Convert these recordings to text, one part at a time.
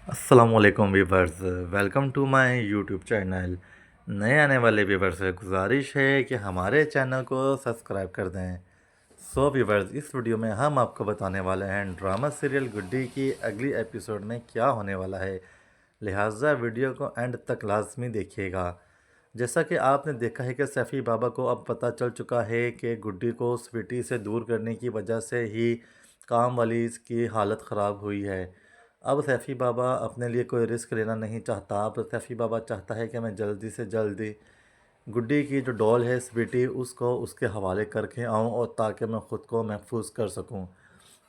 अस्सलामुअलैकुम viewers. Welcome to my YouTube channel. नए आने वाले व्यूवर्स से गुजारिश है कि हमारे चैनल को सब्सक्राइब कर दें। सो व्यूवर्स, इस वीडियो में हम आपको बताने वाले हैं ड्रामा सीरियल गुड्डी की अगली एपिसोड में क्या होने वाला है, लिहाजा वीडियो को एंड तक लाजमी देखिएगा। जैसा कि आपने देखा है कि सैफ़ी बाबा को अब पता चल चुका है कि गुड्डी को स्वीटी से दूर करने की वजह से ही काम वाली की हालत ख़राब हुई है। अब सैफ़ी बाबा अपने लिए कोई रिस्क लेना नहीं चाहता। अब सैफ़ी बाबा चाहता है कि मैं जल्दी से जल्दी गुड्डी की जो डॉल है स्वीटी उसको उसके हवाले करके आऊँ, और ताकि मैं ख़ुद को महफूज कर सकूँ।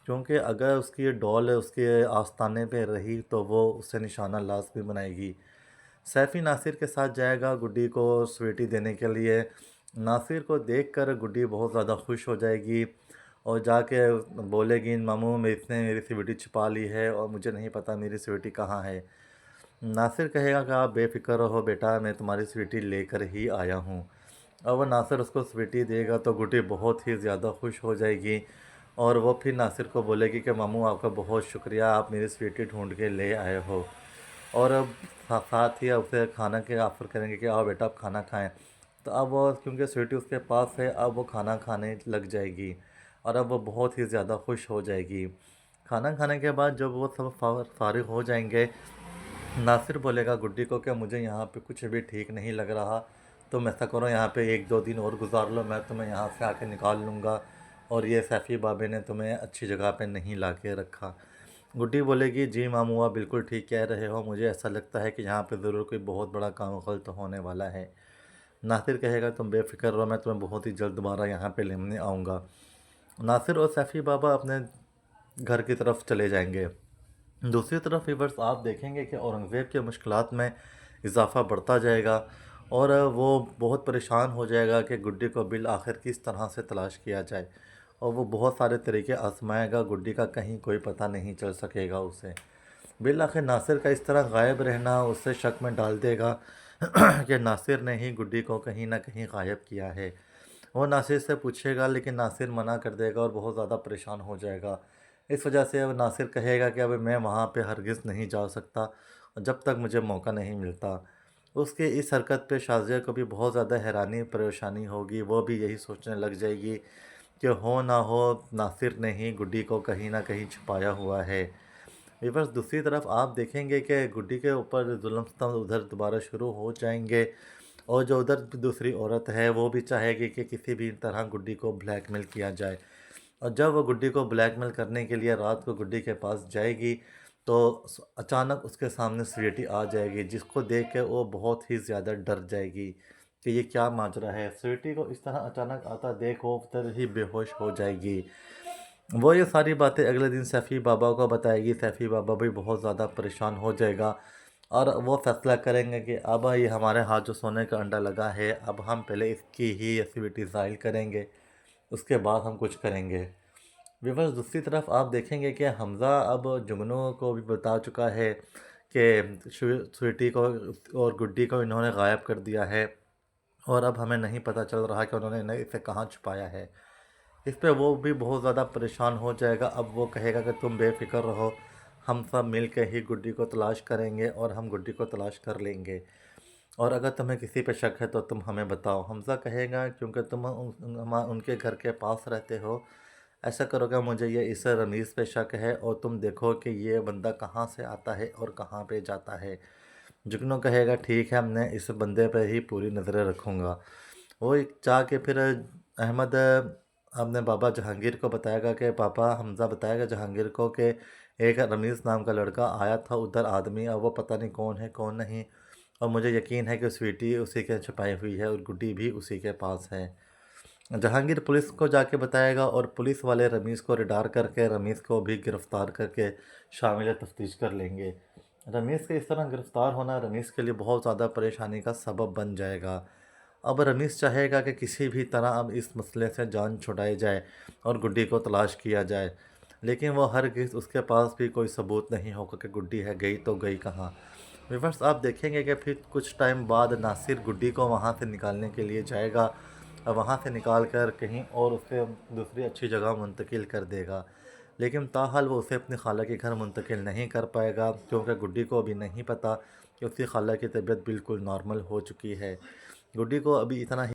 क्योंकि अगर उसकी डॉल उसके आस्ताने पे रही तो वो उससे निशाना लाजमी बनाएगी। सैफ़ी नासिर के साथ जाएगा गुड्डी को स्वीटी देने के लिए। नासिर को देखकर गुड्डी बहुत ज़्यादा खुश हो जाएगी और जाके बोलेगी, मामू इसने मेरी स्वीटी छुपा ली है और मुझे नहीं पता मेरी स्वीटी कहाँ है। नासिर कहेगा कि आप बेफ़िक्र रहो बेटा, मैं तुम्हारी स्वीटी लेकर ही आया हूँ। और वह नासिर उसको स्वीटी देगा तो गुड्डी बहुत ही ज़्यादा खुश हो जाएगी और वो फिर नासिर को बोलेगी कि मामू आपका बहुत शुक्रिया, आप मेरी स्वीटी ढूंढ के ले आए हो। और अब साथ ही उसे खाना के ऑफ़र करेंगे कि आओ बेटा आप खाना खाएं। तो अब वो, क्योंकि स्वीटी उसके पास है, अब वो खाना खाने लग जाएगी और अब वो बहुत ही ज़्यादा खुश हो जाएगी। खाना खाने के बाद जब वो सब फारिग हो जाएंगे, नासिर बोलेगा गुड्डी को कि मुझे यहाँ पे कुछ भी ठीक नहीं लग रहा, तुम ऐसा करो यहाँ पे 1-2 दिन और गुजार लो, मैं तुम्हें यहाँ से आके निकाल लूँगा, और ये सैफ़ी बाबे ने तुम्हें अच्छी जगह पे नहीं ला के रखा। गुड्डी बोलेगी, जी मामू आप बिल्कुल ठीक कह रहे हो, मुझे ऐसा लगता है कि यहाँ पे ज़रूर कोई बहुत बड़ा काम गलत होने वाला है। नासिर कहेगा तुम बेफ़िक्र रहो, मैं तुम्हें बहुत ही जल्द दोबारा यहाँ पे लेने आऊँगा। नासिर और सैफ़ी बाबा अपने घर की तरफ चले जाएंगे। दूसरी तरफ व्यूअर्स, आप देखेंगे कि औरंगज़ेब के मुश्किलात में इजाफ़ा बढ़ता जाएगा और वो बहुत परेशान हो जाएगा कि गुड्डी को बिल आखिर किस तरह से तलाश किया जाए, और वो बहुत सारे तरीके आजमाएगा, गुड्डी का कहीं कोई पता नहीं चल सकेगा उसे। बिल आखिर नासिर का इस तरह गायब रहना उसे शक में डाल देगा कि नासिर ने ही गुड्डी को कहीं ना कहीं गायब किया है। वो नासिर से पूछेगा लेकिन नासिर मना कर देगा और बहुत ज़्यादा परेशान हो जाएगा। इस वजह से अब नासिर कहेगा कि अब मैं वहाँ पे हरगिज़ नहीं जा सकता जब तक मुझे मौका नहीं मिलता। उसके इस हरकत पे शाज़िया को भी बहुत ज़्यादा हैरानी परेशानी होगी। वो भी यही सोचने लग जाएगी कि हो ना हो नासिर ने ही गुड्डी को कहीं ना कहीं छुपाया हुआ है। व्यूअर्स, दूसरी तरफ आप देखेंगे कि गुड्डी के ऊपर जुल्म उधर दोबारा शुरू हो जाएंगे, और जो उधर दूसरी औरत है वो भी चाहेगी कि किसी भी तरह गुड्डी को ब्लैकमेल किया जाए। और जब वो गुड्डी को ब्लैकमेल करने के लिए रात को गुड्डी के पास जाएगी तो अचानक उसके सामने स्वीटी आ जाएगी, जिसको देख के वो बहुत ही ज़्यादा डर जाएगी कि ये क्या माजरा है। स्वीटी को इस तरह अचानक आता देख वो उधर ही बेहोश हो जाएगी। वो ये सारी बातें अगले दिन सैफ़ी बाबा को बताएगी। सैफ़ी बाबा भी बहुत ज़्यादा परेशान हो जाएगा और वो फैसला करेंगे कि अब ये हमारे हाथ जो सोने का अंडा लगा है, अब हम पहले इसकी ही एक्टिविटी ज़ाहिर करेंगे, उसके बाद हम कुछ करेंगे। व्यूअर्स, दूसरी तरफ आप देखेंगे कि हमज़ा अब जुगनू को भी बता चुका है कि स्वीटी को और गुड्डी को इन्होंने गायब कर दिया है, और अब हमें नहीं पता चल रहा कि उन्होंने इसे कहाँ छुपाया है। इस पे वो भी बहुत ज़्यादा परेशान हो जाएगा। अब वो कहेगा कि तुम बेफ़िक्र रहो, हम सब मिल के ही गुड्डी को तलाश करेंगे और हम गुड्डी को तलाश कर लेंगे, और अगर तुम्हें किसी पे शक है तो तुम हमें बताओ। हमज़ा कहेगा क्योंकि तुम उनके घर के पास रहते हो, ऐसा करोगे मुझे ये इस रमीज़ पे शक है, और तुम देखो कि ये बंदा कहाँ से आता है और कहाँ पे जाता है। जुगनू कहेगा ठीक है, मैं इस बंदे पे ही पूरी नज़रें रखूँगा। वो जाके फिर अहमद अपने बाबा जहांगीर को बताएगा कि पापा, हमज़ा बताएगा जहांगीर को कि एक रमीज़ नाम का लड़का आया था उधर आदमी, अब वो पता नहीं कौन है कौन नहीं, और मुझे यकीन है कि स्वीटी उसी के छुपाई हुई है और गुड्डी भी उसी के पास है। जहांगीर पुलिस को जाके बताएगा और पुलिस वाले रमीज़ को रिडार करके रमीज़ को भी गिरफ़्तार करके शामिल तफ्तीश कर लेंगे। रमीज़ के इस तरह गिरफ़्तार होना रमीज़ के लिए बहुत ज़्यादा परेशानी का सबब बन जाएगा। अब रमीज़ चाहेगा कि किसी भी तरह अब इस मसले से जान छुड़ाई जाए और गुड्डी को तलाश किया जाए, लेकिन वो हरगिज़ उसके पास भी कोई सबूत नहीं होगा कि गुड्डी है, गई तो गई कहाँ। व्यूअर्स, आप देखेंगे कि फिर कुछ टाइम बाद नासिर गुड्डी को वहाँ से निकालने के लिए जाएगा और वहाँ से निकाल कर कहीं और उसे दूसरी अच्छी जगह मुंतकिल कर देगा। لیکن تاحال وہ اسے اپنی خالہ کے گھر منتقل نہیں کر پائے گا، کیونکہ گڈی کو ابھی نہیں پتہ کہ اس کی خالہ کی طبیعت بالکل نارمل ہو چکی ہے۔ گڈی کو ابھی اتنا ہی